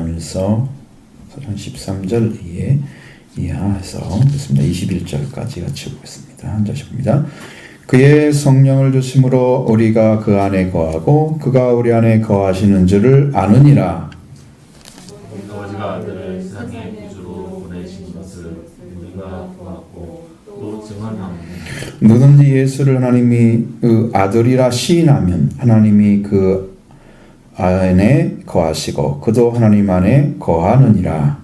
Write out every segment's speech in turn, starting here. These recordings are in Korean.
요한일서 4장 13절 이하에서 됐습니다. 21절까지 같이 보겠습니다. 한 절씩 봅니다. 그의 성령을 주심으로 우리가 그 안에 거하고 그가 우리 안에 거하시는 줄을 아느니라. 아버지가 아들을 세상의 구주로 보내신 것을 우리가 보았고 또 증언하노니 누구든지 예수를 하나님이 그 아들이라 시인하면 하나님이 그 안에 거하시고 그도 하나님 안에 거하느니라.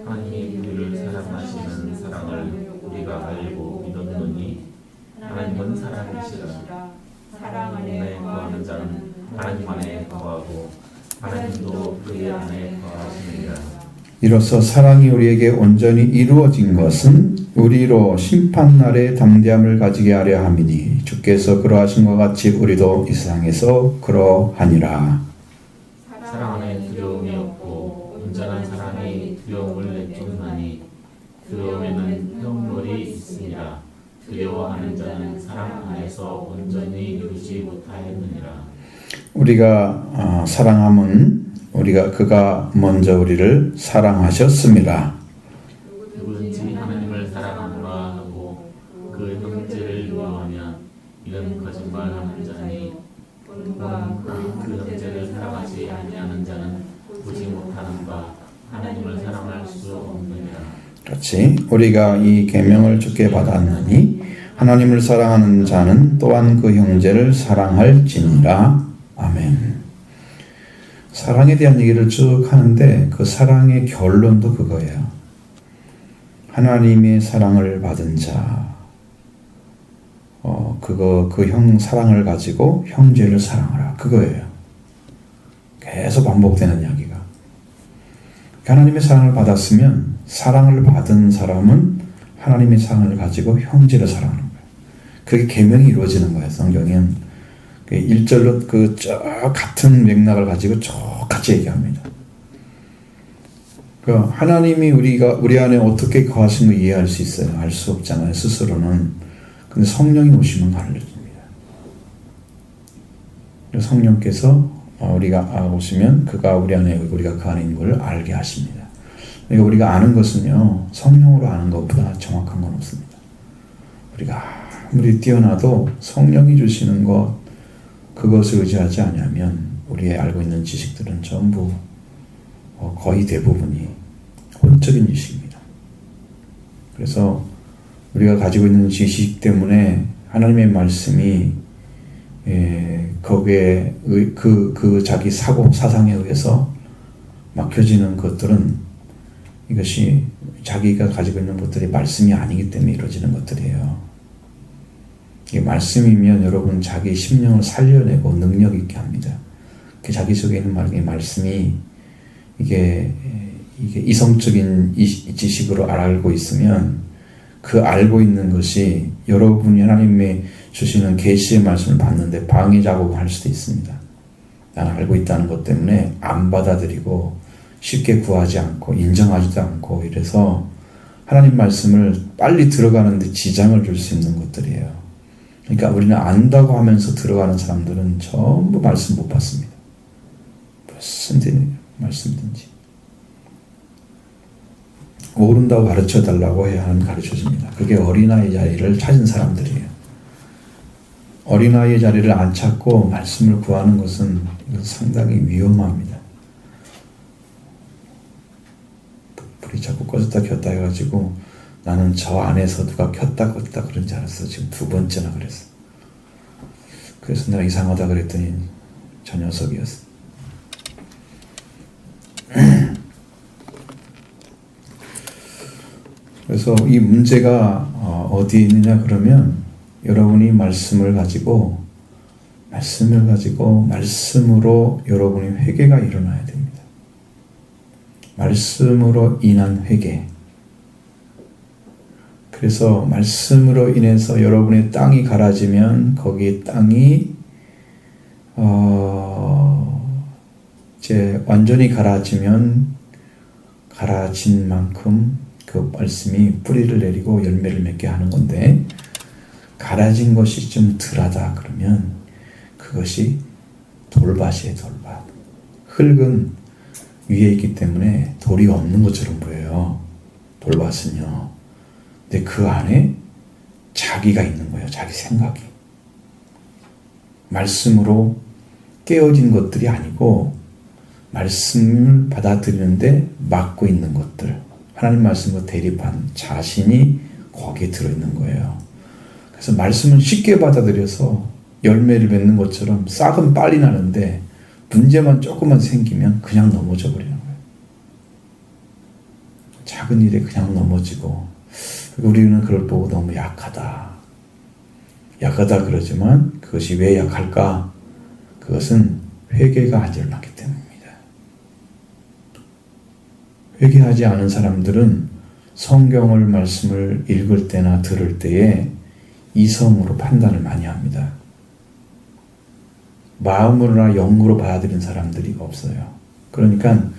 하나님이 우리를 사랑하시는 사랑을 우리가 알고 믿었노니 하나님은 사랑이시라. 사랑 안에 거하는 자는 하나님 안에 거하고 하나님도 그의 안에 거하시느니라. 이로써 사랑이 우리에게 온전히 이루어진 것은 우리로 심판날에 담대함을 가지게 하려 함이니 주께서 그러하신 것 같이 우리도 이 세상에서 그러하니라. 사랑 안에 두려움이 없고 온전한 사랑이 두려움을 내쫓나니 두려움에는 형벌이 있으니라. 두려워하는 자는 사랑 안에서 온전히 이루지 못하였느니라. 우리가 사랑함은 그가 먼저 우리를 사랑하셨습니다. 누구든지 하나님을 사랑하노라 하고 그 형제를 미워하면 이는 거짓말하는 자니 그 형제를 사랑하지 아니하는 자는 보지 못하는 바 하나님을 사랑할 수 없느니라. 같이 우리가 이 계명을 주께 받았느니 하나님을 사랑하는 자는 또한 그 형제를 사랑할지니라. 아멘. 사랑에 대한 얘기를 쭉 하는데 그 사랑의 결론도 그거예요. 하나님의 사랑을 받은 자, 그 사랑을 가지고 형제를 사랑하라. 그거예요. 계속 반복되는 이야기가. 하나님의 사랑을 받았으면 사랑을 받은 사람은 하나님의 사랑을 가지고 형제를 사랑하는 거예요. 그게 계명이 이루어지는 거예요. 성경은 1절로 같은 맥락을 가지고 같이 얘기합니다. 하나님이 우리 안에 어떻게 거하신 거 이해할 수 있어요? 알 수 없잖아요. 스스로는. 근데 성령이 오시면 알려줍니다. 성령께서 우리가 오시면 그가 우리 안에 우리가 그 안에 있는 걸 알게 하십니다. 그러니까 우리가 아는 것은요, 성령으로 아는 것보다 정확한 건 없습니다. 우리가 아무리 뛰어나도 성령이 주시는 것, 그것을 의지하지 않으면 우리의 알고 있는 지식들은 전부 거의 대부분이 혼적인 지식입니다. 그래서 우리가 가지고 있는 지식 때문에 하나님의 말씀이 거기에 그 자기 사상에 의해서 막혀지는 것들은 이것이 자기가 가지고 있는 것들이 말씀이 아니기 때문에 이루어지는 것들이에요. 이게 말씀이면 여러분 자기 심령을 살려내고 능력 있게 합니다. 자기 속에 있는 말씀이 이게 이성적인 지식으로 알고 있으면 그 알고 있는 것이 여러분이 하나님의 주시는 계시의 말씀을 받는데 방해 작업을 할 수도 있습니다. 나는 알고 있다는 것 때문에 안 받아들이고 쉽게 구하지 않고 인정하지도 않고 이래서 하나님 말씀을 빨리 들어가는데 지장을 줄 수 있는 것들이에요. 그러니까 우리는 안다고 하면서 들어가는 사람들은 전부 말씀 못 받습니다. 무슨 말씀든지. 모른다고 가르쳐달라고 해야 하는 가르쳐줍니다. 그게 어린아이 자리를 찾은 사람들이에요. 어린아이의 자리를 안 찾고 말씀을 구하는 것은 상당히 위험합니다. 불이 자꾸 꺼졌다 켰다 해가지고 나는 저 안에서 누가 켰다 껐다 그런 줄 알았어. 지금 2번째나 그랬어. 그래서 내가 이상하다 그랬더니 저 녀석이었어. 그래서 이 문제가 어디에 있느냐 그러면 여러분이 말씀을 가지고 말씀으로 여러분의 회개가 일어나야 됩니다. 말씀으로 인한 회개. 그래서 말씀으로 인해서 여러분의 땅이 갈아지면 거기에 땅이 이제 완전히 갈아지면 갈아진 만큼 그 말씀이 뿌리를 내리고 열매를 맺게 하는 건데 갈아진 것이 좀 덜하다 그러면 그것이 돌밭이에요. 돌밭. 흙은 위에 있기 때문에 돌이 없는 것처럼 보여요. 돌밭은요. 근데 그 안에 자기가 있는 거예요. 자기 생각이. 말씀으로 깨어진 것들이 아니고 말씀을 받아들이는데 막고 있는 것들, 하나님 말씀과 대립한 자신이 거기에 들어있는 거예요. 그래서 말씀은 쉽게 받아들여서 열매를 맺는 것처럼 싹은 빨리 나는데 문제만 조금만 생기면 그냥 넘어져 버리는 거예요. 작은 일에 그냥 넘어지고, 우리는 그걸 보고 너무 약하다 그러지만 그것이 왜 약할까? 그것은 회개가 안 일어났기 때문입니다. 회개하지 않은 사람들은 성경을 말씀을 읽을 때나 들을 때에 이성으로 판단을 많이 합니다. 마음으로나 영으로 받아들이는 사람들이 없어요. 그러니까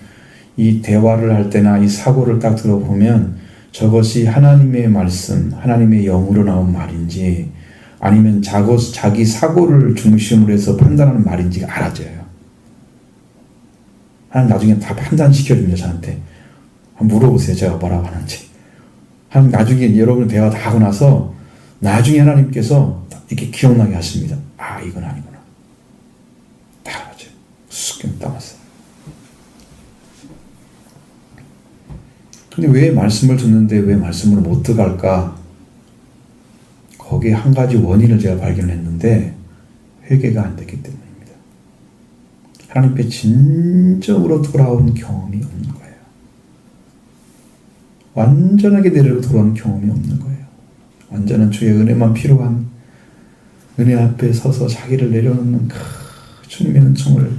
이 대화를 할 때나 이 사고를 딱 들어보면 저것이 하나님의 말씀, 하나님의 영으로 나온 말인지 아니면 자기 사고를 중심으로 해서 판단하는 말인지가 알아져요. 하나님 나중에 다 판단시켜줍니다. 저한테. 한번 물어보세요. 제가 뭐라고 하는지. 하나님 나중에 여러분 대화 다 하고 나서 나중에 하나님께서 이렇게 기억나게 하십니다. 아, 이건 아니구나. 다 알아져요. 쑥 따왔어요. 근데 왜 말씀을 듣는데 왜 말씀으로 못 들어갈까? 거기에 한 가지 원인을 제가 발견했는데 회개가 안 됐기 때문입니다. 하나님께 진정으로 돌아온 경험이 없는 거예요. 완전하게 내려 돌아온 경험이 없는 거예요. 완전한 주의 은혜만 필요한, 은혜 앞에 서서 자기를 내려놓는 주님의 은총을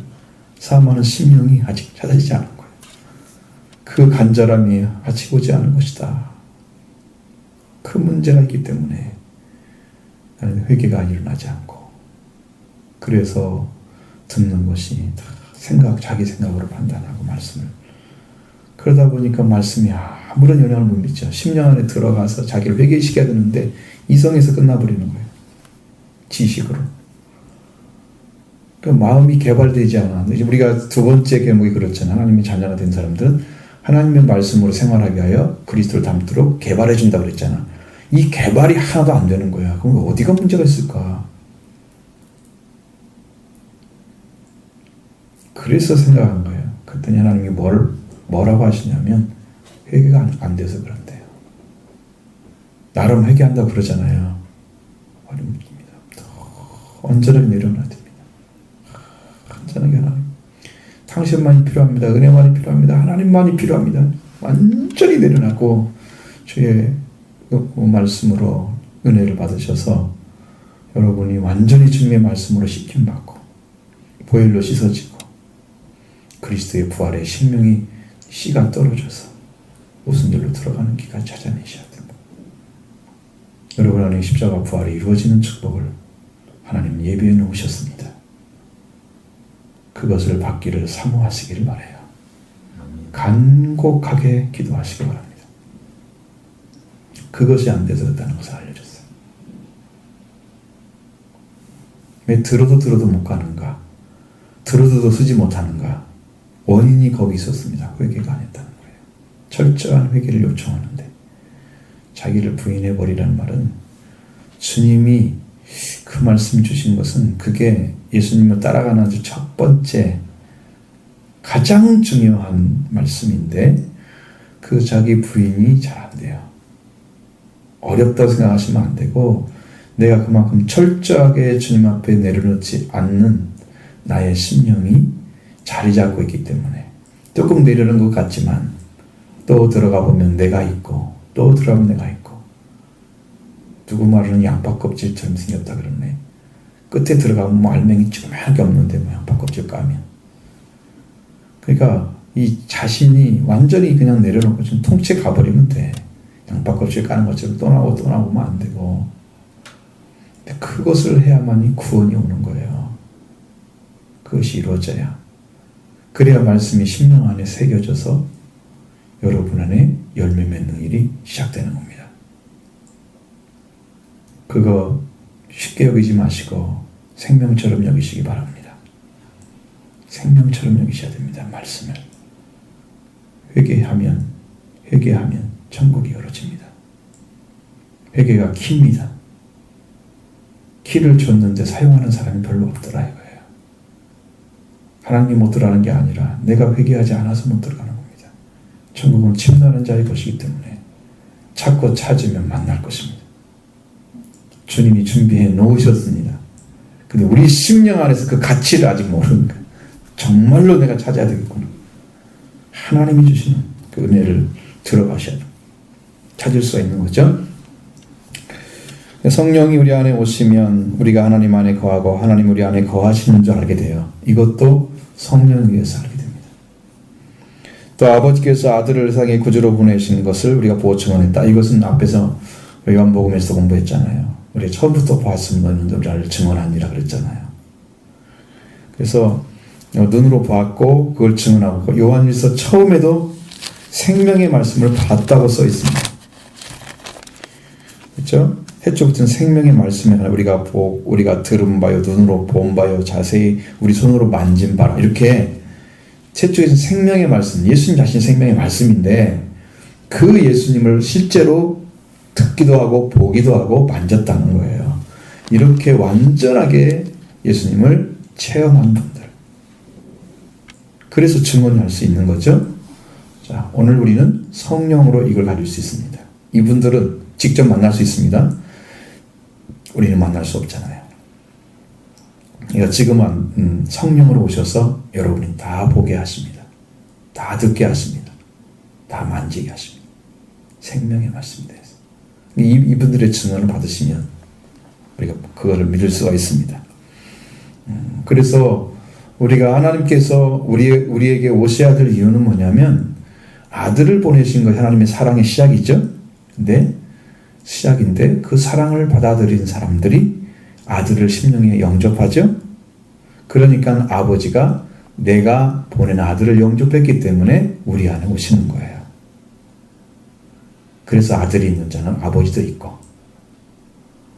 사모하는 심령이 아직 찾아지지 않은 거예요. 그 간절함이 아직 오지 않은 것이다. 그 문제가 있기 때문에 나는 회개가 일어나지 않고, 그래서 듣는 것이 다 자기 생각으로 판단하고 말씀을, 그러다 보니까 말씀이 아무런 영향을 못 미쳐. 10년 안에 들어가서 자기를 회개시켜야 되는데 이성에서 끝나버리는 거예요. 지식으로. 그러니까 마음이 개발되지 않아. 우리가 두 번째 제목이 그렇잖아요. 하나님의 자녀가 된 사람들은 하나님의 말씀으로 생활하게 하여 그리스도를 닮도록 개발해 준다고 그랬잖아. 이 개발이 하나도 안 되는 거야. 그럼 어디가 문제가 있을까? 그래서 생각한 거예요. 그랬더니 하나님이 뭐라고 하시냐면 회개가 안 돼서 그런데요. 나름 회개한다고 그러잖아요. 어렵습니다. 온전하게 내려놔야 됩니다. 온전하게 하나님. 당신만이 필요합니다. 은혜만이 필요합니다. 하나님만이 필요합니다. 완전히 내려놓고 주의 말씀으로 은혜를 받으셔서 여러분이 완전히 주님의 말씀으로 씻김받고 보혈로 씻어지고 그리스도의 부활에 생명이 씨가 떨어져서 오순절로 들어가는 기간 찾아내셔야 됩니다. 여러분 안에 십자가 부활이 이루어지는 축복을 하나님 예비해 놓으셨습니다. 그것을 받기를 사모하시기를 바라요. 간곡하게 기도하시기 바랍니다. 그것이 안 돼서 그렇다는 것을 알려줬어요. 왜 들어도 못 가는가? 들어도 쓰지 못하는가? 원인이 거기 있었습니다. 회개가 안 했다는 거예요. 철저한 회개를 요청하는데 자기를 부인해버리라는 말은 주님이 그 말씀 주신 것은 그게 예수님을 따라가는 아주 첫 번째 가장 중요한 말씀인데 그 자기 부인이 잘 안 돼요. 어렵다고 생각하시면 안 되고 내가 그만큼 철저하게 주님 앞에 내려놓지 않는 나의 심령이 자리 잡고 있기 때문에 조금 내려놓은 것 같지만 또 들어가 보면 내가 있고 또 들어가면 내가 있고 누구 말은 양파 껍질처럼 생겼다 그러네. 끝에 들어가면 뭐 알맹이 조그맣게 없는데 뭐 양파 껍질 까면. 그러니까 이 자신이 완전히 그냥 내려놓고 좀 통째 가버리면 돼. 양파 껍질 까는 것처럼 또 나오면 안 되고. 근데 그것을 해야만이 구원이 오는 거예요. 그것이 이루어져야. 그래야 말씀이 심령 안에 새겨져서 여러분 안에 열매 맺는 일이 시작되는 겁니다. 그거 쉽게 여기지 마시고 생명처럼 여기시기 바랍니다. 생명처럼 여기셔야 됩니다. 말씀을. 회개하면 천국이 열어집니다. 회개가 키입니다. 키를 줬는데 사용하는 사람이 별로 없더라 이거예요. 하나님 못 들어가는 게 아니라 내가 회개하지 않아서 못 들어가는 겁니다. 천국은 침노하는 자의 것이기 때문에 찾고 찾으면 만날 것입니다. 주님이 준비해 놓으셨습니다. 근데 우리 심령 안에서 그 가치를 아직 모르는 거예요. 정말로 내가 찾아야 되겠구나. 하나님이 주시는 그 은혜를 들어가셔야 돼요. 찾을 수가 있는 거죠. 성령이 우리 안에 오시면 우리가 하나님 안에 거하고 하나님 우리 안에 거하시는 줄 알게 돼요. 이것도 성령에 의해서 알게 됩니다. 또 아버지께서 아들을 세상의 구주로 보내신 것을 우리가 보고 증언했다. 이것은 앞에서 요한복음에서 공부했잖아요. 우리 처음부터 보았으면 너희를 증언하니라 그랬잖아요. 그래서 눈으로 보았고 그걸 증언하고, 요한일서 처음에도 생명의 말씀을 봤다고 써 있습니다. 그렇죠? 해초부터는 생명의 말씀에 우리가 들은 바요, 눈으로 본 바요, 자세히 우리 손으로 만진 바라. 이렇게 채쪽에서는 생명의 말씀, 예수님 자신이 생명의 말씀인데 그 예수님을 실제로 듣기도 하고 보기도 하고 만졌다는 거예요. 이렇게 완전하게 예수님을 체험한 분들. 그래서 증언할 수 있는 거죠. 자, 오늘 우리는 성령으로 이걸 가질 수 있습니다. 이분들은 직접 만날 수 있습니다. 우리는 만날 수 없잖아요. 그러니까 지금은 성령으로 오셔서 여러분이 다 보게 하십니다. 다 듣게 하십니다. 다 만지게 하십니다. 생명의 말씀에 대해서. 이분들의 증언을 받으시면 우리가 그거를 믿을 수가 있습니다. 그래서 우리가 하나님께서 우리에게 오셔야 될 이유는 뭐냐면 아들을 보내신 것이 하나님의 사랑의 시작이죠. 시작인데 그 사랑을 받아들인 사람들이 아들을 심령에 영접하죠. 그러니까 아버지가 내가 보낸 아들을 영접했기 때문에 우리 안에 오시는 거예요. 그래서 아들이 있는 자는 아버지도 있고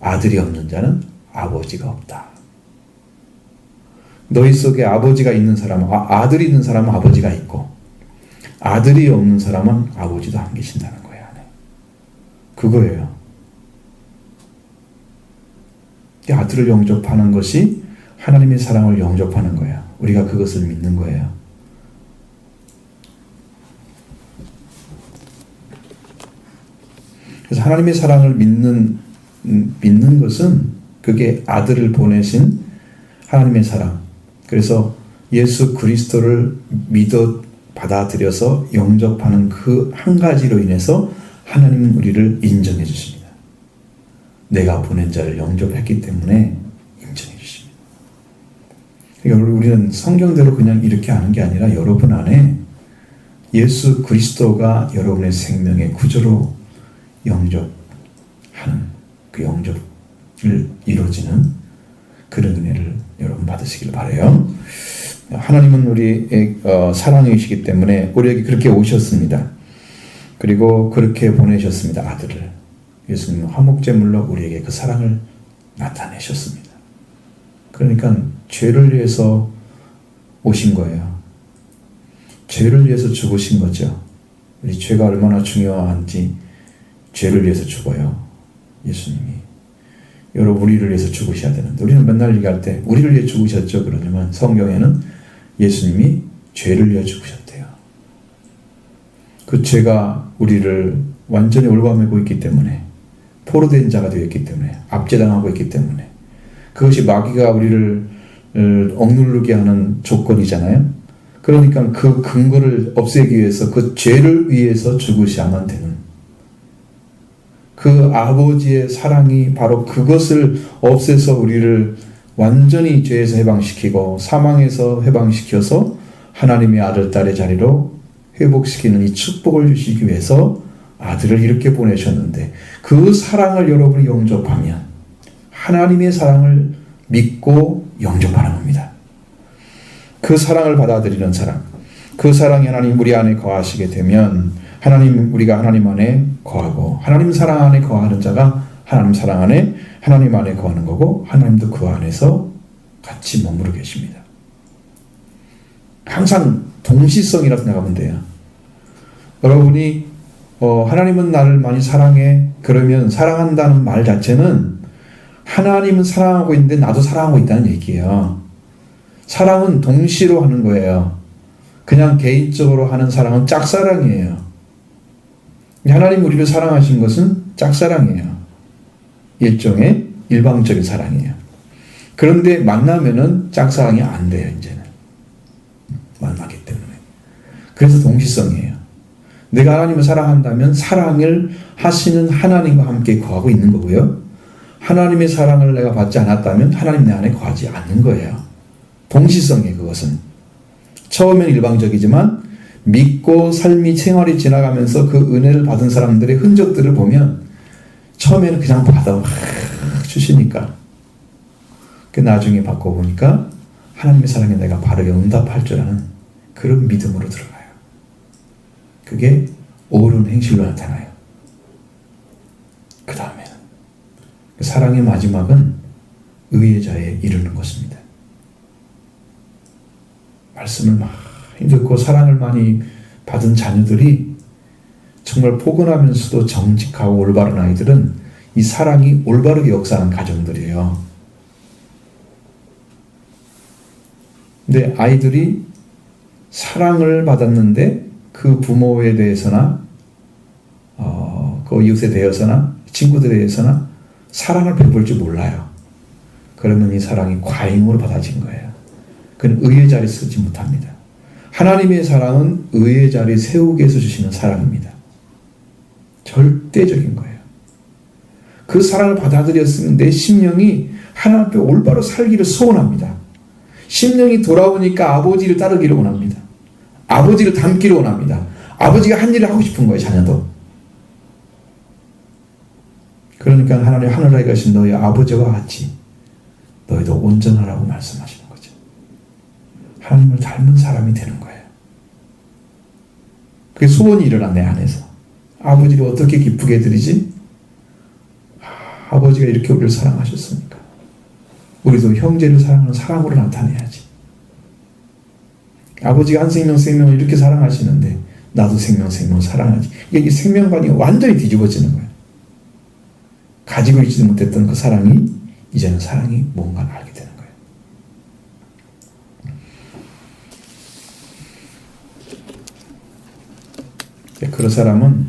아들이 없는 자는 아버지가 없다. 너희 속에 아버지가 있는 사람은 아들이 있는 사람은 아버지가 있고 아들이 없는 사람은 아버지도 안 계신다는 거예요. 그거예요. 이 아들을 영접하는 것이 하나님의 사랑을 영접하는 거예요. 우리가 그것을 믿는 거예요. 그래서 하나님의 사랑을 믿는 것은 그게 아들을 보내신 하나님의 사랑. 그래서 예수 그리스도를 믿어 받아들여서 영접하는 그 한 가지로 인해서 하나님은 우리를 인정해 주십니다. 내가 보낸 자를 영접했기 때문에 인정해 주십니다. 그러니까 우리는 성경대로 그냥 이렇게 하는 게 아니라 여러분 안에 예수 그리스도가 여러분의 생명의 구조로 영접하는 그 영접을 이루어지는 그런 은혜를 여러분 받으시길 바라요. 하나님은 우리의 사랑이시기 때문에 우리에게 그렇게 오셨습니다. 그리고 그렇게 보내셨습니다. 아들을. 예수님은 화목제물로 우리에게 그 사랑을 나타내셨습니다. 그러니까 죄를 위해서 오신 거예요. 죄를 위해서 죽으신 거죠. 우리 죄가 얼마나 중요한지 죄를 위해서 죽어요. 예수님이. 여러분 우리를 위해서 죽으셔야 되는데 우리는 맨날 얘기할 때 우리를 위해 죽으셨죠. 그러지만 성경에는 예수님이 죄를 위해 죽으셨대요. 그 죄가 우리를 완전히 올가매고 있기 때문에 포로된 자가 되었기 때문에 압제당하고 있기 때문에 그것이 마귀가 우리를 억누르게 하는 조건이잖아요. 그러니까 그 근거를 없애기 위해서 그 죄를 위해서 죽으셔야만 되는 그 아버지의 사랑이 바로 그것을 없애서 우리를 완전히 죄에서 해방시키고 사망에서 해방시켜서 하나님의 아들, 딸의 자리로 회복시키는 이 축복을 주시기 위해서 아들을 이렇게 보내셨는데 그 사랑을 여러분이 영접하면 하나님의 사랑을 믿고 영접하는 겁니다. 그 사랑을 받아들이는 사랑, 그 사랑이 하나님 우리 안에 거하시게 되면 우리가 하나님 안에 거하고 하나님 사랑 안에 거하는 자가 하나님 사랑 안에 하나님 안에 거하는 거고 하나님도 그 안에서 같이 머무르 계십니다. 항상 동시성이라고 생각하면 돼요. 여러분이 하나님은 나를 많이 사랑해. 그러면 사랑한다는 말 자체는 하나님은 사랑하고 있는데 나도 사랑하고 있다는 얘기예요. 사랑은 동시로 하는 거예요. 그냥 개인적으로 하는 사랑은 짝사랑이에요. 하나님이 우리를 사랑하신 것은 짝사랑이에요. 일종의 일방적인 사랑이에요. 그런데 만나면은 짝사랑이 안 돼요, 이제는. 만나기 때문에. 그래서 동시성이에요. 내가 하나님을 사랑한다면 사랑을 하시는 하나님과 함께 거하고 있는 거고요. 하나님의 사랑을 내가 받지 않았다면 하나님 내 안에 거하지 않는 거예요. 동시성이에요, 그것은. 처음엔 일방적이지만 믿고 삶이 생활이 지나가면서 그 은혜를 받은 사람들의 흔적들을 보면 처음에는 그냥 받아 막 주시니까 그 나중에 받고 보니까 하나님의 사랑에 내가 바르게 응답할 줄 아는 그런 믿음으로 들어가요. 그게 옳은 행실로 나타나요. 그 다음에는 사랑의 마지막은 의회자에 이르는 것입니다. 말씀을 많이 듣고 사랑을 많이 받은 자녀들이 정말 포근하면서도 정직하고 올바른 아이들은 이 사랑이 올바르게 역사하는 가정들이에요. 근데 아이들이 사랑을 받았는데 그 부모에 대해서나 그 이웃에 대해서나 친구들에 대해서나 사랑을 베풀 줄 몰라요. 그러면 이 사랑이 과잉으로 받아진 거예요. 그는 의의 자리에 서지 못합니다. 하나님의 사랑은 의의 자리에 세우기 위해서 주시는 사랑입니다. 절대적인 거예요. 그 사랑을 받아들였으면 내 심령이 하나님 앞에 올바로 살기를 소원합니다. 심령이 돌아오니까 아버지를 따르기를 원합니다. 아버지를 닮기를 원합니다. 아버지가 한 일을 하고 싶은 거예요, 자녀도. 그러니까 하나님 하늘에 계신 너희 아버지와 같이 너희도 온전하라고 말씀하시는 거죠. 하나님을 닮은 사람이 되는 거예요. 그게 소원이 일어나 내 안에서. 아버지를 어떻게 기쁘게 해드리지? 아버지가 이렇게 우리를 사랑하셨으니까 우리도 형제를 사랑하는 사랑으로 나타내야지. 아버지가 한 생명 생명을 이렇게 사랑하시는데 나도 생명 사랑하지. 이게 생명관이 완전히 뒤집어지는 거예요. 가지고 있지도 못했던 그 사랑이 이제는 사랑이 뭔가를 알게 되는 거예요. 그 사람은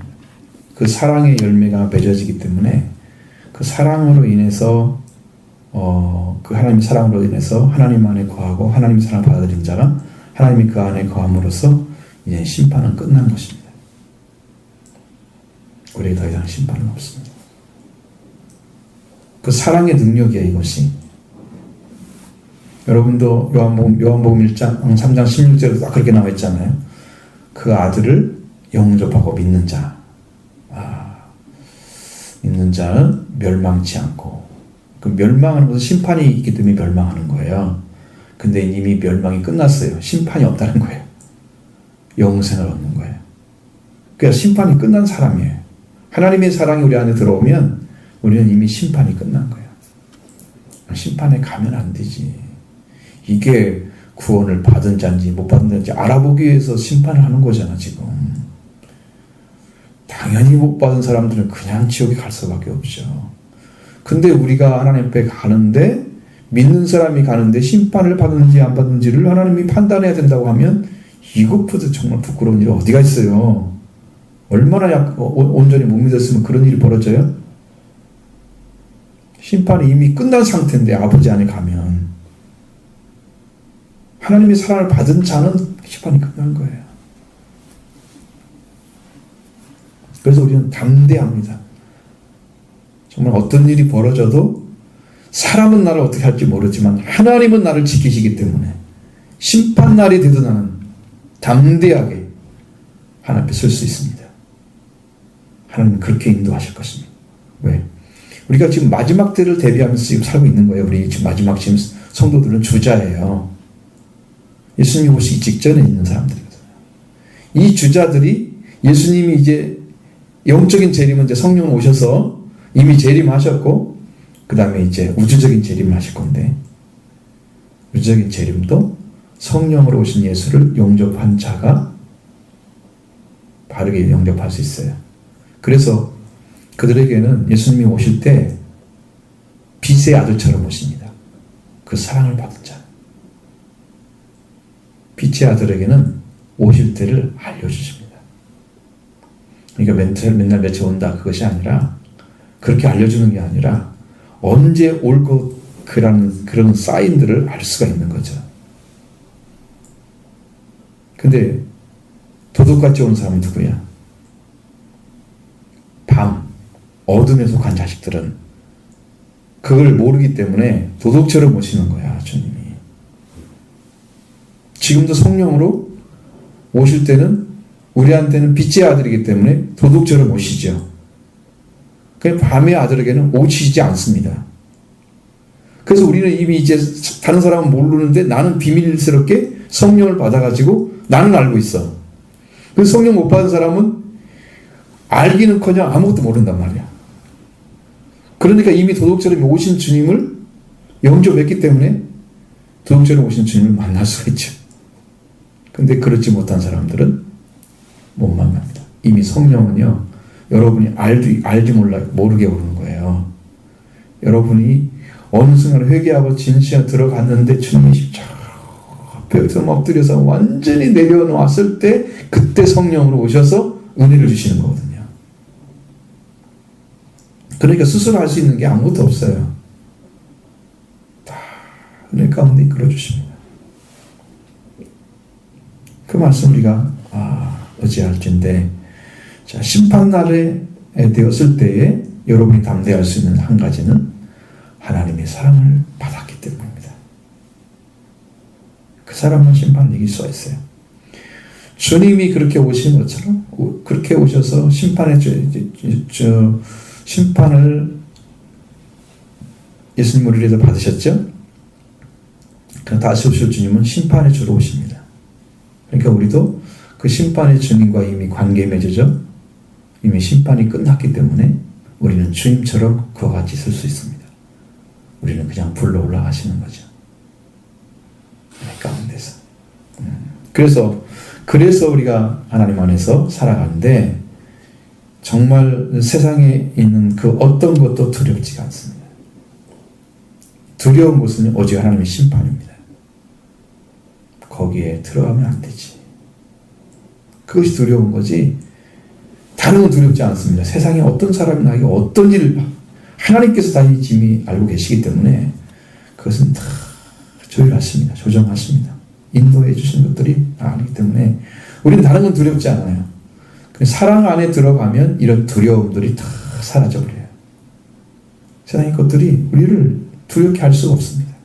그 사랑의 열매가 맺어지기 때문에 그 사랑으로 인해서 그 하나님의 사랑으로 인해서 하나님 안에 거하고 하나님의 사랑을 받아들인 자가 하나님이 그 안에 거함으로써 이제 심판은 끝난 것입니다. 우리에게 더 이상 심판은 없습니다. 그 사랑의 능력이에요, 이것이. 여러분도 요한복음 1장 3장 16절에도 딱 그렇게 나와 있잖아요. 그 아들을 영접하고 믿는 자, 믿는 자는 멸망치 않고, 그 멸망하는 것은 심판이 있기 때문에 멸망하는 거예요. 근데 이미 멸망이 끝났어요. 심판이 없다는 거예요. 영생을 얻는 거예요. 그러니까 심판이 끝난 사람이에요. 하나님의 사랑이 우리 안에 들어오면 우리는 이미 심판이 끝난 거예요. 심판에 가면 안 되지. 이게 구원을 받은 자인지 못 받은 자인지 알아보기 위해서 심판을 하는 거잖아, 지금. 당연히 못 받은 사람들은 그냥 지옥에 갈 수밖에 없죠. 근데 우리가 하나님 앞에 가는데, 믿는 사람이 가는데 심판을 받는지 안 받는지를 하나님이 판단해야 된다고 하면 이것보다 정말 부끄러운 일이 어디가 있어요. 얼마나 온전히 못 믿었으면 그런 일이 벌어져요? 심판이 이미 끝난 상태인데 아버지 안에 가면 하나님의 사랑을 받은 자는 심판이 끝난 거예요. 그래서 우리는 담대합니다. 정말 어떤 일이 벌어져도 사람은 나를 어떻게 할지 모르지만 하나님은 나를 지키시기 때문에 심판날이 되도 나는 담대하게 하나님 앞에 설 수 있습니다. 하나님은 그렇게 인도하실 것입니다. 왜? 우리가 지금 마지막 때를 대비하면서 지금 살고 있는 거예요. 우리 지금 마지막 지금 성도들은 주자예요. 예수님 오시기 직전에 있는 사람들이거든요. 이 주자들이 예수님이 이제 영적인 재림은 이제 성령 오셔서 이미 재림하셨고 그 다음에 이제 우주적인 재림을 하실 건데 우주적인 재림도 성령으로 오신 예수를 영접한 자가 바르게 영접할 수 있어요. 그래서 그들에게는 예수님이 오실 때 빛의 아들처럼 오십니다. 그 사랑을 받은 자. 빛의 아들에게는 오실 때를 알려주십니다. 그러니까 맨날 며칠 온다 그것이 아니라, 그렇게 알려주는 게 아니라 언제 올 것 그런 사인들을 알 수가 있는 거죠. 근데 도둑같이 오는 사람은 누구야? 밤, 어둠에 속한 자식들은 그걸 모르기 때문에 도둑처럼 오시는 거야, 주님이. 지금도 성령으로 오실 때는 우리한테는 빛의 아들이기 때문에 도둑처럼 오시죠. 그냥 밤의 아들에게는 오시지 않습니다. 그래서 우리는 이미 이제 다른 사람은 모르는데 나는 비밀스럽게 성령을 받아가지고 나는 알고 있어. 그래서 성령 못 받은 사람은 알기는커녕 아무것도 모른단 말이야. 그러니까 이미 도둑처럼 오신 주님을 영접했기 때문에 도둑처럼 오신 주님을 만날 수가 있죠. 근데 그렇지 못한 사람들은 못 만납니다. 이미 성령은요, 여러분이 알지 모르게 오는 거예요. 여러분이 어느 순간 회개하고 진실에 들어갔는데 주님이 십자가에서 엎드려서 완전히 내려놓았을 때 그때 성령으로 오셔서 은혜를 주시는 거거든요. 그러니까 스스로 할 수 있는 게 아무것도 없어요. 다 은혜 가운데 이끌어 주십니다. 그 말씀 우리가 어찌할진데, 자, 심판날에 되었을 때에 여러분이 담대할 수 있는 한 가지는 하나님의 사랑을 받았기 때문입니다. 그 사람은 심판을 이길 수가 있어요. 주님이 그렇게 오신 것처럼 그렇게 오셔서 심판을 예수님 우리를 위해서 받으셨죠? 다시 오실 주님은 심판의 주로 오십니다. 그러니까 우리도 그 심판의 주님과 이미 관계 맺어져 이미 심판이 끝났기 때문에 우리는 주님처럼 그와 같이 있을 수 있습니다. 우리는 그냥 불러 올라가시는 거죠. 가운데서. 그래서 우리가 하나님 안에서 살아가는데 정말 세상에 있는 그 어떤 것도 두렵지가 않습니다. 두려운 것은 오직 하나님의 심판입니다. 거기에 들어가면 안 되지. 그것이 두려운 거지 다른 건 두렵지 않습니다. 세상에 어떤 사람이 나에게 어떤 일을 하나님께서 다 이미 알고 계시기 때문에 그것은 다 조율하십니다. 조정하십니다. 인도해 주신 것들이 다 아니기 때문에 우리는 다른 건 두렵지 않아요. 사랑 안에 들어가면 이런 두려움들이 다 사라져버려요. 세상의 것들이 우리를 두렵게 할 수가 없습니다.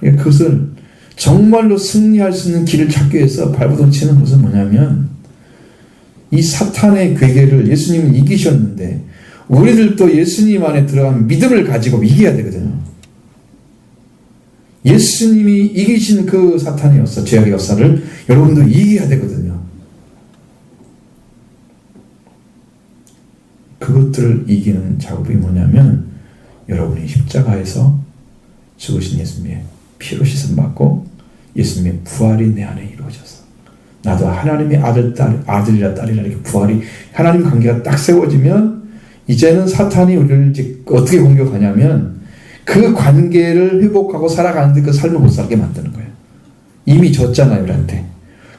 그것을 정말로 승리할 수 있는 길을 찾기 위해서 발버둥 치는 것은 뭐냐면 이 사탄의 괴계를 예수님은 이기셨는데 우리들도 예수님 안에 들어간 믿음을 가지고 이겨야 되거든요. 예수님이 이기신 그 사탄의 역사, 죄악의 역사를 여러분도 이겨야 되거든요. 그것들을 이기는 작업이 뭐냐면 여러분이 십자가에서 죽으신 예수님의 피로 씻음받고 예수님의 부활이 내 안에 이루어져서 나도 하나님의 아들이라 딸이라 이렇게 부활이 하나님 관계가 딱 세워지면 이제는 사탄이 우리를 이제 어떻게 공격하냐면 그 관계를 회복하고 살아가는데 그 삶을 못 살게 만드는 거예요. 이미 졌잖아요, 우리한테.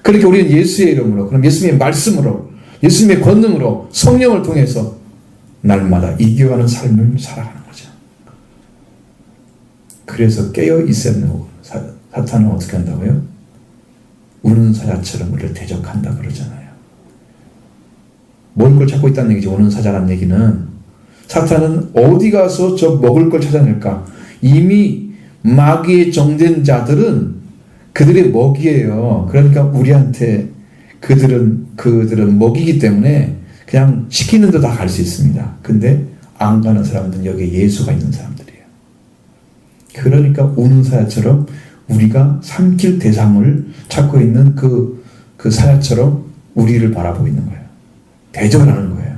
그러니까 우리는 예수의 이름으로, 그럼 예수님의 말씀으로, 예수님의 권능으로, 성령을 통해서 날마다 이겨가는 삶을 살아가는 거죠. 그래서 깨어 있어야 하는 사탄은 어떻게 한다고요? 우는 사자처럼 우리를 대적한다 그러잖아요. 먹을 걸 찾고 있다는 얘기죠. 우는 사자라는 얘기는 사탄은 어디 가서 저 먹을 걸 찾아낼까? 이미 마귀에 정된 자들은 그들의 먹이에요. 그러니까 우리한테 그들은 먹이기 때문에 그냥 시키는 데 다 갈 수 있습니다. 근데 안 가는 사람들은 여기에 예수가 있는 사람들이에요. 그러니까 우는 사자처럼 우리가 삼킬 대상을 찾고 있는 그 사자처럼 우리를 바라보고 있는 거예요. 대적을 하는 거예요.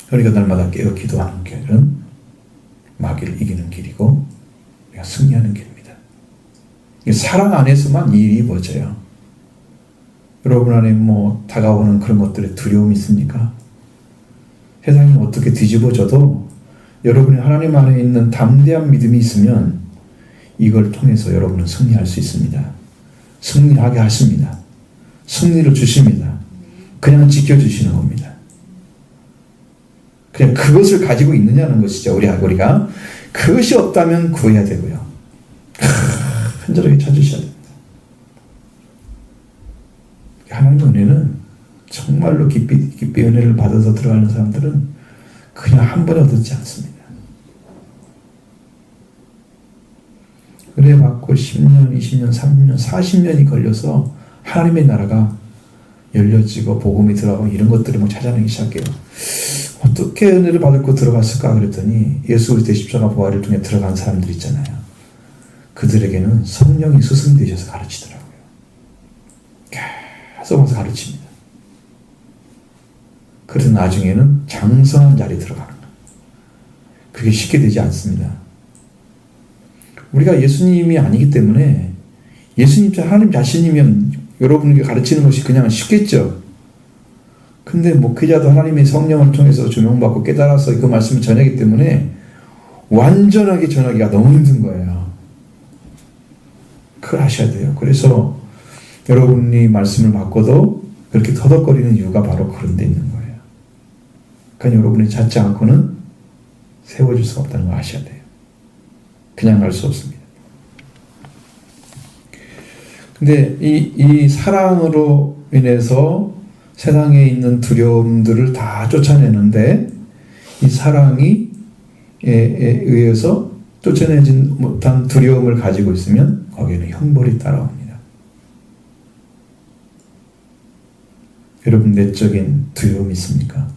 그러니까 날마다 깨어 기도하는 길은 마귀를 이기는 길이고 우리가 승리하는 길입니다. 사랑 안에서만 일이 이루어져요. 여러분 안에 뭐 다가오는 그런 것들에 두려움이 있습니까? 세상이 어떻게 뒤집어져도 여러분이 하나님 안에 있는 담대한 믿음이 있으면 이걸 통해서 여러분은 승리할 수 있습니다. 승리하게 하십니다. 승리를 주십니다. 그냥 지켜주시는 겁니다. 그냥 그것을 가지고 있느냐는 것이죠. 우리가 그것이 없다면 구해야 되고요. 간절하게 찾으셔야 됩니다. 하나님의 은혜는 정말로 깊이 은혜를 받아서 들어가는 사람들은 그냥 한 번에 얻지 않습니다. 은혜 받고 10년, 20년, 30년, 40년이 걸려서 하나님의 나라가 열려지고 복음이 들어가고 이런 것들을 뭐 찾아내기 시작해요. 어떻게 은혜를 받고 들어갔을까 그랬더니 예수 그리스도의 십자가 부활을 통해 들어간 사람들 있잖아요. 그들에게는 성령이 스승되셔서 가르치더라고요. 계속 와서 가르칩니다. 그래서 나중에는 장성한 자리에 들어가는 거예요. 그게 쉽게 되지 않습니다. 우리가 예수님이 아니기 때문에 예수님 하나님 자신이면 여러분에게 가르치는 것이 그냥 쉽겠죠. 근데 목회자도 하나님의 성령을 통해서 조명받고 깨달아서 그 말씀을 전하기 때문에 완전하게 전하기가 너무 힘든 거예요. 그걸 하셔야 돼요. 그래서 여러분이 말씀을 받고도 그렇게 터덕거리는 이유가 바로 그런 데 있는 거예요. 그러니까 여러분이 찾지 않고는 세워줄 수가 없다는 걸 아셔야 돼요. 그냥 갈 수 없습니다. 근데 이 사랑으로 인해서 세상에 있는 두려움들을 다 쫓아내는데 이 사랑이 의해서 쫓아내지 못한 두려움을 가지고 있으면 거기에는 형벌이 따라옵니다. 여러분 내적인 두려움이 있습니까?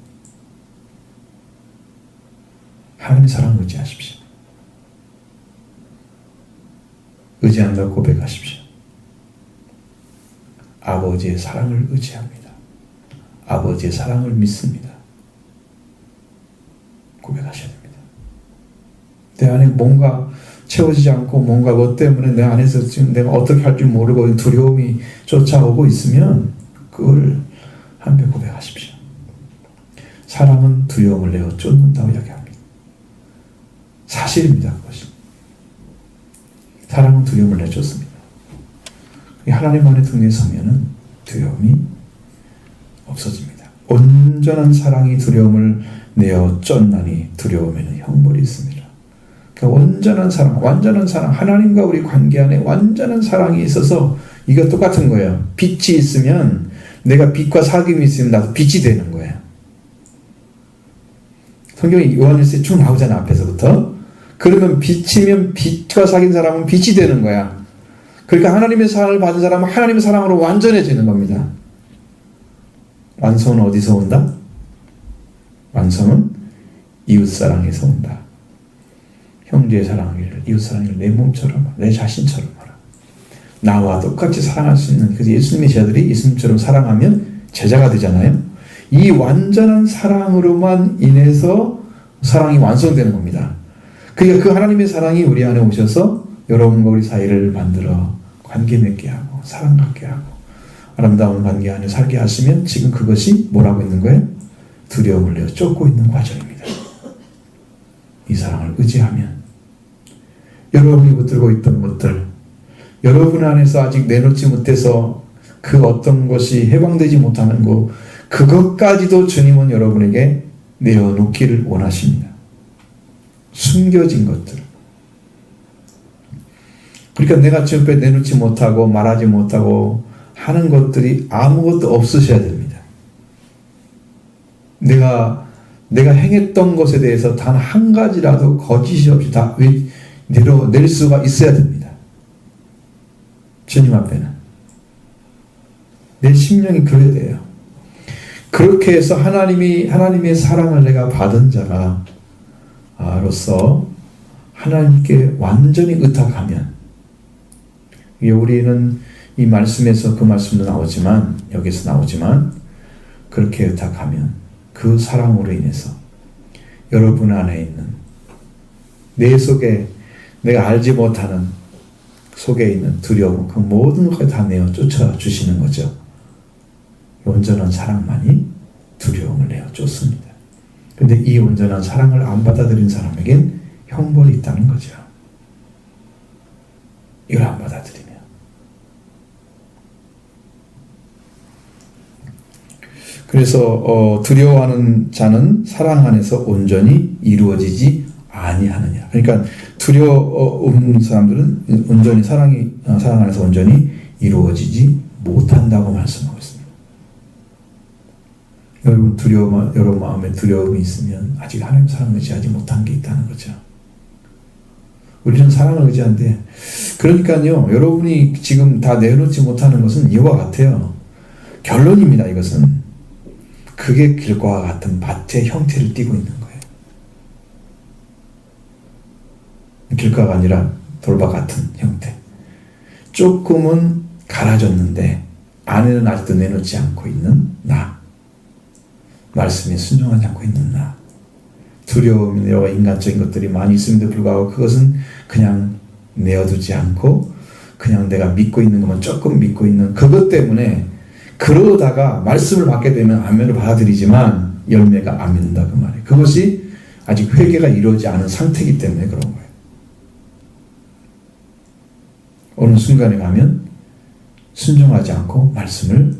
하나님의 사랑을 의지하십시오. 의지한다고 고백하십시오. 아버지의 사랑을 의지합니다. 아버지의 사랑을 믿습니다. 고백하셔야 됩니다. 내 안에 뭔가 채워지지 않고 뭔가 뭐 때문에 내 안에서 지금 내가 어떻게 할 줄 모르고 두려움이 쫓아오고 있으면 그걸 한번 고백하십시오. 사랑은 두려움을 내어 쫓는다고 이야기합니다. 사실입니다. 그것이. 사랑은 두려움을 내쫓습니다. 하나님 안에 등에 서면은 두려움이 없어집니다. 온전한 사랑이 두려움을 내어 쫓나니 두려움에는 형벌이 있습니다. 그러니까 온전한 사랑, 완전한 사랑, 하나님과 우리 관계 안에 완전한 사랑이 있어서 이거 똑같은 거예요. 빛이 있으면 내가 빛과 사귐이 있으면 나도 빛이 되는 거예요. 성경에 요한일서에 쭉 나오잖아 앞에서부터. 그러면 빛이면 빛과 사귄 사람은 빛이 되는 거야. 그러니까 하나님의 사랑을 받은 사람은 하나님의 사랑으로 완전해지는 겁니다. 완성은 어디서 온다? 완성은 이웃사랑에서 온다. 형제의 사랑을, 이웃사랑을 내 몸처럼, 내 자신처럼 하라. 나와 똑같이 사랑할 수 있는, 그래서 예수님의 제자들이 예수님처럼 사랑하면 제자가 되잖아요. 이 완전한 사랑으로만 인해서 사랑이 완성되는 겁니다. 그러니까 그 하나님의 사랑이 우리 안에 오셔서 여러분과 우리 사이를 만들어 관계 맺게 하고 사랑 갖게 하고 아름다운 관계 안에 살게 하시면 지금 그것이 뭐라고 있는 거예요? 두려움을 내어 쫓고 있는 과정입니다. 이 사랑을 의지하면 여러분이 붙들고 있던 것들, 여러분 안에서 아직 내놓지 못해서 그 어떤 것이 해방되지 못하는 것, 그것까지도 주님은 여러분에게 내어놓기를 원하십니다. 숨겨진 것들. 그러니까 내가 지금 내놓지 못하고 말하지 못하고 하는 것들이 아무것도 없으셔야 됩니다. 내가 행했던 것에 대해서 단 한 가지라도 거짓이 없이 다 낼 수가 있어야 됩니다. 주님 앞에는. 내 심령이 그래야 돼요. 그렇게 해서 하나님의 사랑을 내가 받은 자가 로서 하나님께 완전히 의탁하면, 우리는 이 말씀에서 그 말씀도 나오지만, 여기서 나오지만, 그렇게 의탁하면 그 사랑으로 인해서 여러분 안에 있는 내 속에 내가 알지 못하는 속에 있는 두려움, 그 모든 것을 다 내어 쫓아 주시는 거죠. 온전한 사랑만이 두려움을 내어 쫓습니다. 근데 이 온전한 사랑을 안 받아들인 사람에겐 형벌이 있다는 거죠. 이걸 안 받아들이면. 그래서 두려워하는 자는 사랑 안에서 온전히 이루어지지 아니하느냐. 그러니까 두려운 사람들은 온전히 사랑 안에서 온전히 이루어지지 못한다고 말씀하고 있습니다. 여러분 마음에 두려움이 있으면 아직 하나님 사랑을 의지하지 못한 게 있다는 거죠. 우리는 사랑을 의지하는데, 그러니까요, 여러분이 지금 다 내놓지 못하는 것은 이와 같아요. 결론입니다. 이것은 그게 길과 같은 밭의 형태를 띠고 있는 거예요. 길가가 아니라 돌밭 같은 형태. 조금은 갈아졌는데 안에는 아직도 내놓지 않고 있는 나. 말씀에 순종하지 않고 있는 나. 두려움이나 인간적인 것들이 많이 있음에도 불구하고 그것은 그냥 내어두지 않고 그냥 내가 믿고 있는 것만 조금 믿고 있는 그것 때문에, 그러다가 말씀을 받게 되면 아멘을 받아들이지만 열매가 안 맺는다 그 말이에요. 그것이 아직 회개가 이루어지지 않은 상태이기 때문에 그런 거예요. 어느 순간에 가면 순종하지 않고 말씀을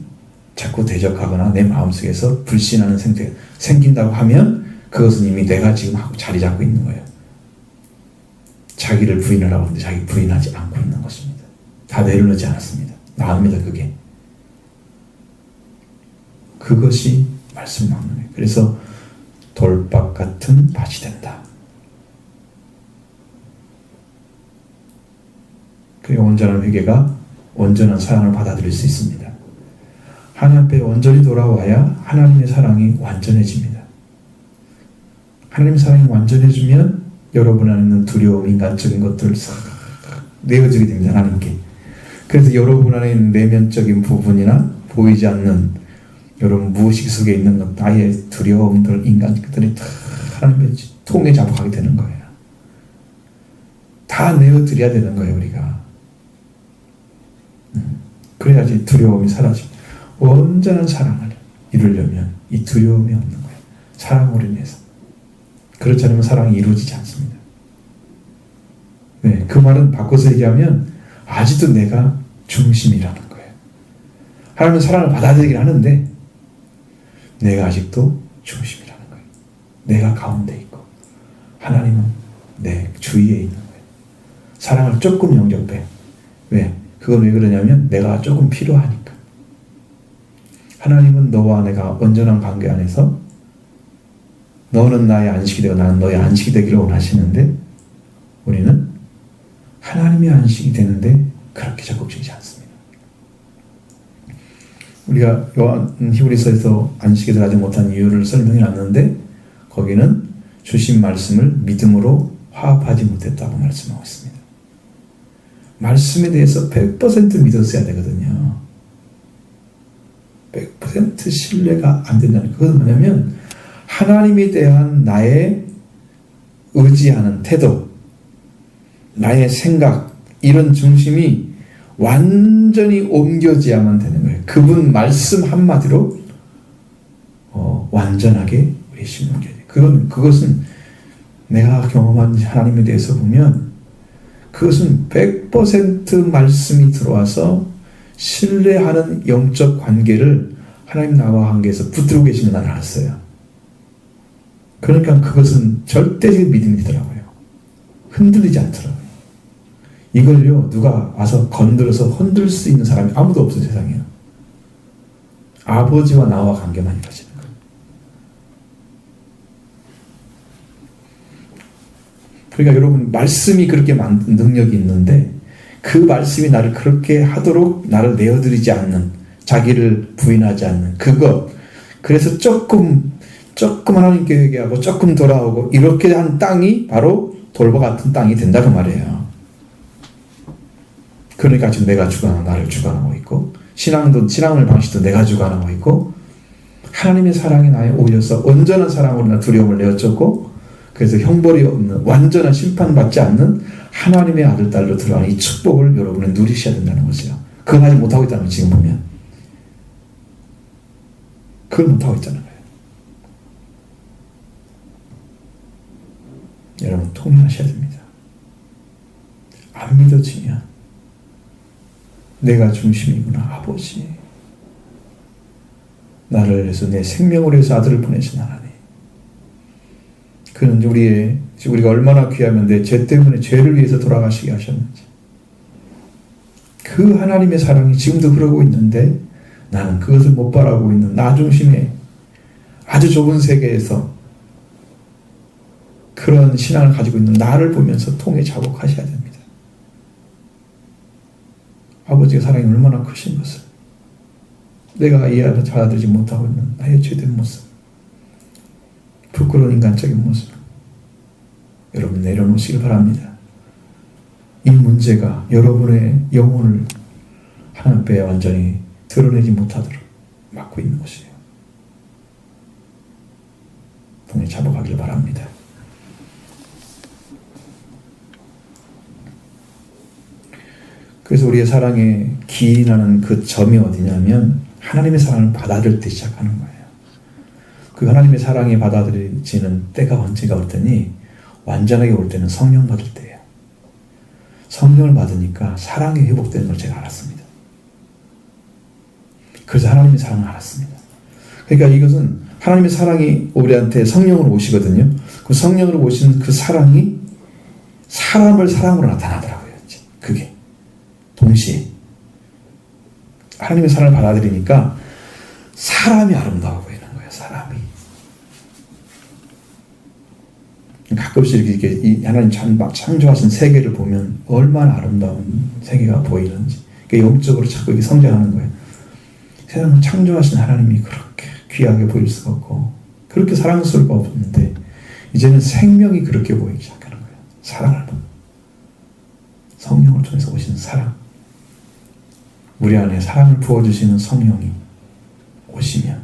자꾸 대적하거나 내 마음속에서 불신하는 상태가 생긴다고 하면 그것은 이미 내가 지금 하고 자리 잡고 있는 거예요. 자기를 부인하라고 하는데 자기 부인하지 않고 있는 것입니다. 다 내려놓지 않았습니다. 나옵니다. 그것이 말씀 막는 거예요. 그래서 돌밭 같은 밭이 된다. 그게 온전한 회개가 온전한 사랑을 받아들일 수 있습니다. 하나님 앞에 온전히 돌아와야 하나님의 사랑이 완전해집니다. 하나님의 사랑이 완전해지면 여러분 안에 있는 두려움, 인간적인 것들을 싹 내어주게 됩니다. 하나님께. 그래서 여러분 안에 있는 내면적인 부분이나 보이지 않는 여러분 무의식 속에 있는 것, 나의 두려움들, 인간들이 다 하나님의 통에 잡아가게 되는 거예요. 다 내어드려야 되는 거예요, 우리가. 그래야지 두려움이 사라지고 온전한 사랑을 이루려면 이 두려움이 없는 거예요. 사랑으로 인해서. 그렇지 않으면 사랑이 이루어지지 않습니다. 네, 그 말은 바꿔서 얘기하면 아직도 내가 중심이라는 거예요. 하나님은 사랑을 받아들이긴 하는데 내가 아직도 중심이라는 거예요. 내가 가운데 있고 하나님은 내 주위에 있는 거예요. 사랑을 조금 영접해. 왜? 그건 왜 그러냐면 내가 조금 필요하니까. 하나님은 너와 내가 온전한 관계 안에서 너는 나의 안식이 되고 나는 너의 안식이 되기를 원하시는데 우리는 하나님의 안식이 되는데 그렇게 적극적이지 않습니다. 우리가 히브리서에서 안식에 들어가지 못한 이유를 설명해 놨는데 거기는 주신 말씀을 믿음으로 화합하지 못했다고 말씀하고 있습니다. 말씀에 대해서 100% 믿었어야 되거든요. 100% 신뢰가 안 된다는 거. 그건 뭐냐면 하나님에 대한 나의 의지하는 태도, 나의 생각, 이런 중심이 완전히 옮겨져야만 되는 거예요. 그분 말씀 한마디로 완전하게 우리 심는 게 그것은 내가 경험한 하나님에 대해서 보면 그것은 100% 말씀이 들어와서 신뢰하는 영적 관계를 하나님 나와 관계에서 붙들고 계시는 걸 알았어요. 그러니까 그것은 절대적인 믿음이더라고요. 흔들리지 않더라고요. 이걸요 누가 와서 건드려서 흔들 수 있는 사람이 아무도 없어요. 세상에. 아버지와 나와 관계만 이루어지는 거예요. 그러니까 여러분 말씀이 그렇게 만든 능력이 있는데 그 말씀이 나를 그렇게 하도록 나를 내어드리지 않는, 자기를 부인하지 않는 그것, 그래서 조금 하나님께 회개하고 조금 돌아오고 이렇게 한 땅이 바로 돌과 같은 땅이 된다고 말이에요. 그러니까 지금 내가 주관하고 나를 주관하고 있고 신앙의 방식도 내가 주관하고 있고 하나님의 사랑이 나에 오셔서 온전한 사랑으로 나 두려움을 내어줬고 그래서 형벌이 없는 완전한 심판받지 않는 하나님의 아들, 딸로 들어가는 이 축복을 여러분은 누리셔야 된다는 거죠. 그걸 아직 못하고 있다는 거예요. 지금 보면. 그걸 못하고 있다는 거예요. 여러분 통일하셔야 됩니다. 안 믿어지면 내가 중심이구나. 아버지. 나를 위해서 내 생명을 위해서 아들을 보내신 하나님. 그는 우리가 얼마나 귀하면 내 죄 때문에 죄를 위해서 돌아가시게 하셨는지. 그 하나님의 사랑이 지금도 흐르고 있는데 나는 그것을 못 바라보고 있는 나 중심의 아주 좁은 세계에서 그런 신앙을 가지고 있는 나를 보면서 통에 자복하셔야 됩니다. 아버지의 사랑이 얼마나 크신 것을 내가 이해하지 받아들이지 못하고 있는 나의 죄된 모습, 부끄러운 인간적인 모습 여러분 내려놓으시길 바랍니다. 이 문제가 여러분의 영혼을 하나님 앞에 완전히 드러내지 못하도록 막고 있는 것이에요. 통에 자복하길 바랍니다. 그래서 우리의 사랑에 기인하는 그 점이 어디냐면 하나님의 사랑을 받아들일 때 시작하는 거예요. 그 하나님의 사랑이 받아들여지는 때가 언제가 올 때니 완전하게 올 때는 성령 받을 때예요. 성령을 받으니까 사랑이 회복되는 걸 제가 알았습니다. 그래서 하나님의 사랑을 알았습니다. 그러니까 이것은 하나님의 사랑이 우리한테 성령으로 오시거든요. 그 성령으로 오신 그 사랑이 사람을 사랑으로 나타나더라고요. 그게 동시에 하나님의 사랑을 받아들이니까 사람이 아름다워 보이는 거예요. 사람이 가끔씩 이렇게 이 하나님 창조하신 세계를 보면 얼마나 아름다운 세계가 보이는지 영적으로 자꾸 이렇게 성장하는 거예요. 세상을 창조하신 하나님이 그렇게 귀하게 보일 수가 없고 그렇게 사랑스러울 수 없는데 이제는 생명이 그렇게 보이기 시작하는 거예요. 사랑을 보고 성령을 통해서 오시는 사랑, 우리 안에 사랑을 부어주시는 성령이 오시면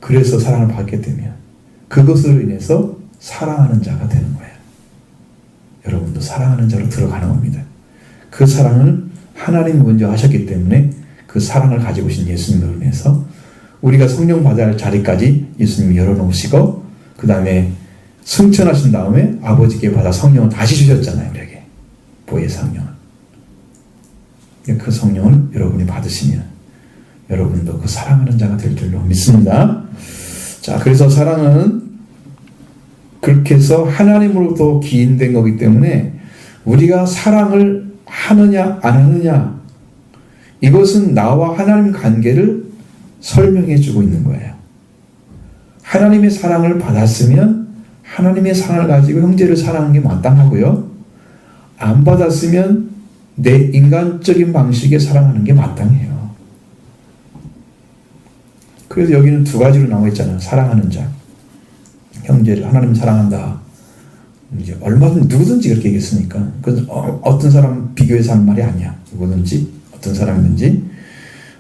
그래서 사랑을 받게 되면 그것으로 인해서 사랑하는 자가 되는 거예요. 여러분도 사랑하는 자로 들어가는 겁니다. 그 사랑을 하나님이 먼저 하셨기 때문에 그 사랑을 가지고 오신 예수님으로 인해서 우리가 성령 받아야 할 자리까지 예수님이 열어놓으시고 그 다음에 승천하신 다음에 아버지께 받아 성령을 다시 주셨잖아요. 우리에게 보혜의 성령을. 그 성령을 여러분이 받으시면 여러분도 그 사랑하는 자가 될 줄로 믿습니다. 자, 그래서 사랑은 그렇게 해서 하나님으로부터 기인된 거기 때문에 우리가 사랑을 하느냐 안 하느냐 이것은 나와 하나님 관계를 설명해 주고 있는 거예요. 하나님의 사랑을 받았으면 하나님의 사랑을 가지고 형제를 사랑하는 게 마땅하고요. 안 받았으면 내 인간적인 방식에 사랑하는 게 마땅해요. 그래서 여기는 두 가지로 나와 있잖아요. 사랑하는 자. 형제를 하나님 사랑한다. 이제 얼마든지 누구든지 그렇게 얘기했으니까. 그건 어떤 사람 비교해서 하는 말이 아니야. 누구든지 어떤 사람이든지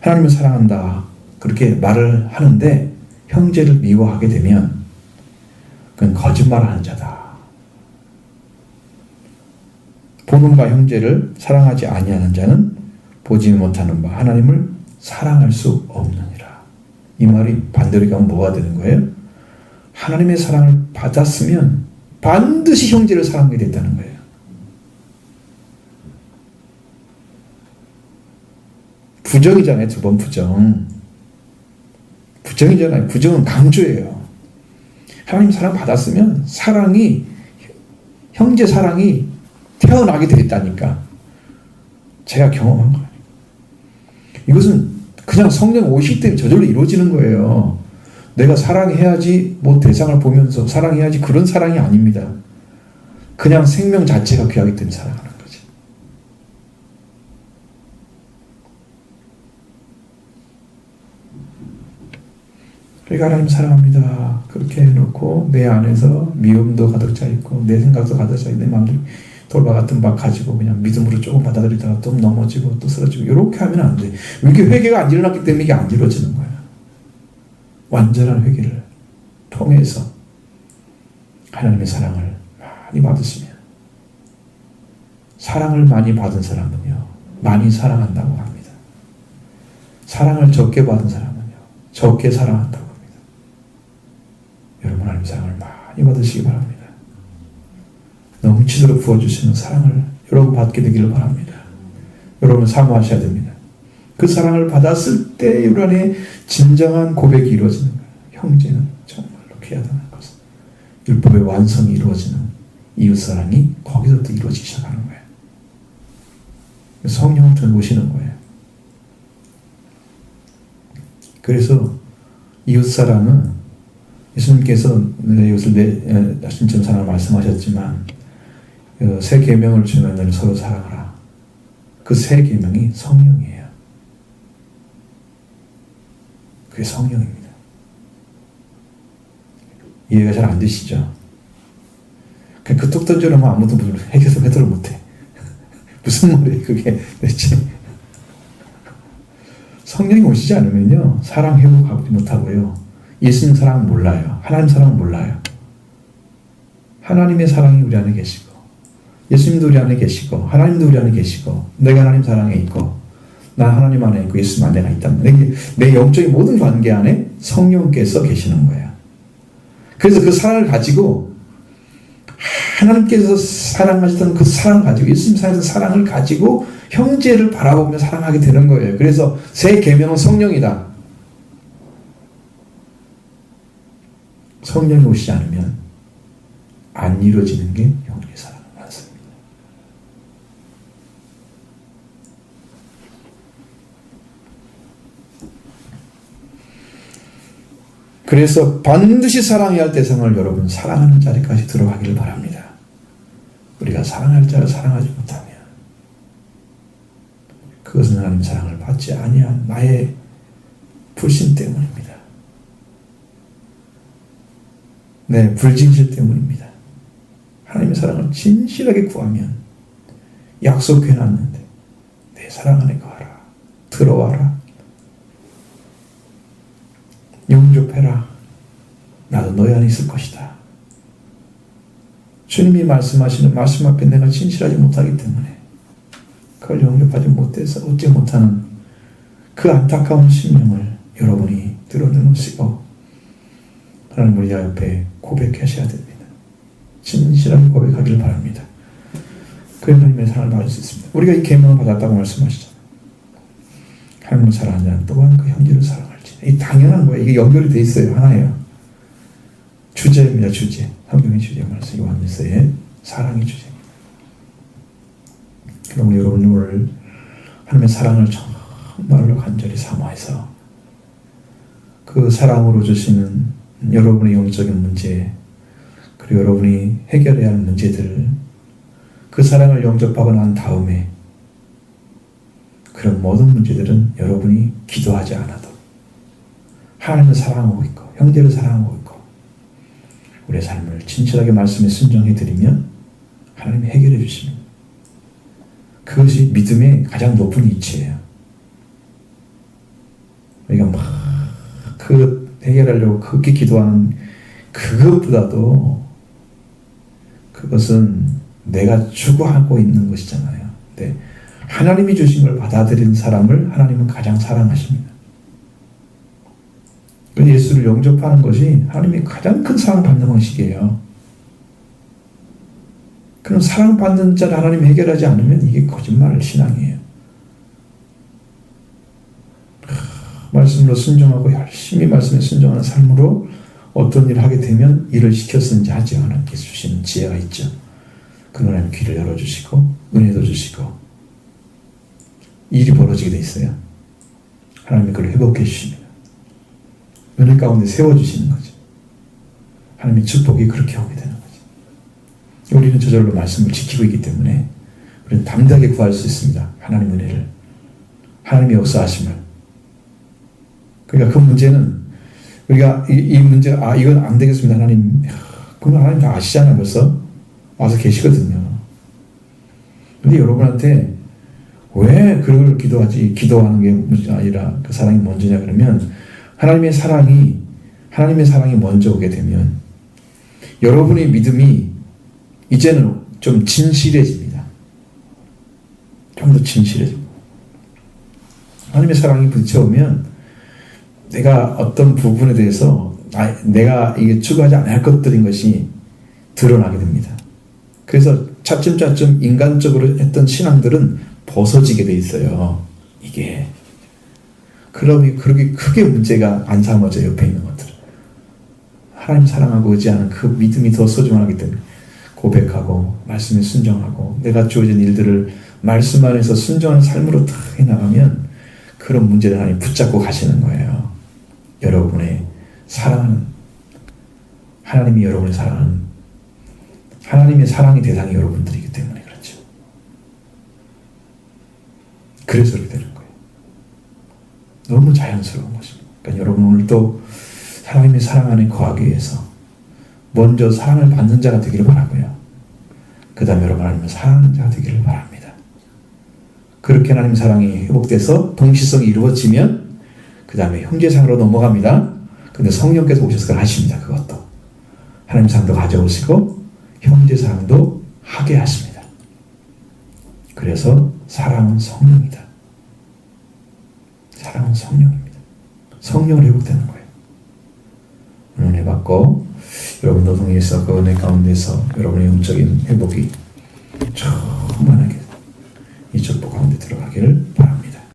하나님을 사랑한다. 그렇게 말을 하는데 형제를 미워하게 되면 그건 거짓말하는 자다. 보는 바 형제를 사랑하지 아니하는 자는 보지 못하는 바 하나님을 사랑할 수 없느니라. 이 말이 반대로 가면 뭐가 되는 거예요? 하나님의 사랑을 받았으면 반드시 형제를 사랑하게 됐다는 거예요. 부정이잖아요. 두 번 부정. 부정이잖아요. 부정은 강조예요. 하나님 사랑 받았으면 사랑이 형제 사랑이 태어나게 되었다니까. 제가 경험한 거예요. 이것은 그냥 성령 오시기 때문에 저절로 이루어지는 거예요. 내가 사랑해야지 뭐 대상을 보면서 사랑해야지 그런 사랑이 아닙니다. 그냥 생명 자체가 귀하기 때문에 사랑하는 거지. 그러니까 하나님 사랑합니다. 그렇게 해놓고 내 안에서 미움도 가득 차 있고 내 생각도 가득 차 있고 내 마음도 돌바 같은 막 가지고 그냥 믿음으로 조금 받아들이다가 또 넘어지고 또 쓰러지고 이렇게 하면 안 돼. 이게 회개가 안 일어났기 때문에 이게 안 이루어지는 거야. 완전한 회개를 통해서 하나님의 사랑을 많이 받으시면 사랑을 많이 받은 사람은요, 많이 사랑한다고 합니다. 사랑을 적게 받은 사람은요, 적게 사랑한다고 합니다. 여러분, 하나님 사랑을 많이 받으시기 바랍니다. 넘치도록 부어주시는 사랑을 여러분 받게 되기를 바랍니다. 여러분 사모하셔야 됩니다. 그 사랑을 받았을 때 여러분 안에 진정한 고백이 이루어지는 거예요. 형제는 정말로 귀하다는 것은. 율법의 완성이 이루어지는 이웃사랑이 거기서부터 이루어지기 시작하는 거예요. 성령을 통해 오시는 거예요. 그래서 이웃사랑은 예수님께서 이웃을 내 자신처럼 사랑 말씀하셨지만 새 계명을 주면 너를 서로 사랑하라. 그 새 계명이 성령이에요. 그게 성령입니다. 이해가 잘 안 되시죠? 그냥 그 뚝 던져놓으면 아무도 해결을 못해. 무슨 말이에요 그게 대체. 성령이 오시지 않으면요, 사랑 회복하지 못하고요, 예수님 사랑은 몰라요. 하나님 사랑은 몰라요. 하나님의 사랑이 우리 안에 계시고, 예수님도 우리 안에 계시고, 하나님도 우리 안에 계시고, 내가 하나님 사랑에 있고, 난 하나님 안에 있고 예수님 안에 있단 말이에요. 내 영적인 모든 관계 안에 성령께서 계시는 거예요. 그래서 그 사랑을 가지고, 하나님께서 사랑하셨던 그 사랑을 가지고, 예수님 사랑하셨던 사랑을 가지고 형제를 바라보며 사랑하게 되는 거예요. 그래서 새 계명은 성령이다. 성령이 오시지 않으면 안 이루어지는 게 형제의 사랑은 많습니다. 그래서 반드시 사랑해야 할 대상을 여러분 사랑하는 자리까지 들어가기를 바랍니다. 우리가 사랑할 자를 사랑하지 못하면 그것은 하나님 사랑을 받지 아니한 나의 불신 때문입니다. 내 불진실 때문입니다. 하나님의 사랑을 진실하게 구하면 약속해놨는데 내 사랑 안에 거하라. 들어와라. 용접해라. 나도 너희 안에 있을 것이다. 주님이 말씀하시는 말씀 앞에 내가 진실하지 못하기 때문에 그걸 용접하지 못해서 얻지 못하는 그 안타까운 심령을 여러분이 드러내놓으시고 하나님 우리 앞에 고백하셔야 됩니다. 진실하게 고백하기를 바랍니다. 그 하나님의 사랑을 받을 수 있습니다. 우리가 이 계명을 받았다고 말씀하시잖아요. 하나님을 사랑하는 자는 또한 그 형제를 사랑할지. 이 당연한 거예요. 이게 연결이 돼 있어요. 하나예요. 주제입니다. 주제. 성경의 주제 말씀 요한일서의 사랑의 주제입니다. 그럼 여러분 오늘 하나님의 사랑을 정말로 간절히 사모해서 그 사랑으로 주시는 여러분의 영적인 문제 그리고 여러분이 해결해야 하는 문제들을 그 사랑을 영접하고 난 다음에 그런 모든 문제들은 여러분이 기도하지 않아도 하나님을 사랑하고 있고 형제를 사랑하고 있고 우리의 삶을 진실하게 말씀에 순종해드리면 하나님이 해결해 주십니다. 그것이 믿음의 가장 높은 이치예요. 우리가 막 그 해결하려고 그렇게 기도하는 그것보다도 그것은 내가 추구하고 있는 것이잖아요. 근데 하나님이 주신 걸 받아들인 사람을 하나님은 가장 사랑하십니다. 예수를 영접하는 것이 하나님이 가장 큰 사랑받는 방식이에요. 그럼 사랑받는 자를 하나님이 해결하지 않으면 이게 거짓말 신앙이에요. 말씀으로 순종하고 열심히 말씀에 순종하는 삶으로 어떤 일을 하게 되면 일을 시켰는지 하지 않게 주시는 지혜가 있죠. 그 하나님 귀를 열어주시고 은혜도 주시고 일이 벌어지게 돼 있어요. 하나님이 그걸 회복해 주십니다. 은혜 가운데 세워주시는 거죠. 하나님의 축복이 그렇게 오게 되는 거죠. 우리는 저절로 말씀을 지키고 있기 때문에 우리는 담대하게 구할 수 있습니다. 하나님 은혜를. 하나님의 역사하심을. 그러니까 그 문제는 우리가 이 문제가 이건 안 되겠습니다. 하나님. 그럼 하나님 다 아시잖아요. 벌써 와서 계시거든요. 근데 여러분한테 왜 그걸 기도하는 게 문제가 아니라 그 사랑이 먼저냐 그러면 하나님의 사랑이 먼저 오게 되면 여러분의 믿음이 이제는 좀 진실해집니다. 좀 더 진실해지고 하나님의 사랑이 부딪혀오면 내가 어떤 부분에 대해서 내가 이게 추구하지 않을 것들인 것이 드러나게 됩니다. 그래서 차츰차츰 인간적으로 했던 신앙들은 벗어지게 돼 있어요. 이게 그러면 그렇게 크게 문제가 안 삼아져 옆에 있는 것들. 하나님 사랑하고 의지하는 그 믿음이 더 소중하기 때문에 고백하고 말씀에 순종하고 내가 주어진 일들을 말씀 안에서 순종하는 삶으로 다 해나가면 그런 문제를 하나님 붙잡고 가시는 거예요. 여러분의 사랑하는 하나님이 여러분을 사랑하는 하나님의 사랑의 대상이 여러분들이기 때문에 그렇죠. 그래서 그렇게 되는 거예요. 너무 자연스러운 것입니다. 그러니까 여러분 오늘도 하나님의 사랑 안에 거하기 위해서 먼저 사랑을 받는 자가 되기를 바라고요. 그 다음에 여러분 하나님의 사랑하는 자가 되기를 바랍니다. 그렇게 하나님 사랑이 회복돼서 동시성이 이루어지면 그 다음에 형제상으로 넘어갑니다. 근데 성령께서 오셔서 그걸 하십니다. 그것도 하나님 사랑도 가져오시고 형제사랑도 하게 하십니다. 그래서 사랑은 성령이다. 사랑은 성령입니다. 성령으로 회복되는 거예요. 은혜 받고 여러분 노동에서 그 은혜 가운데서 여러분의 영적인 회복이 충만하게 이쪽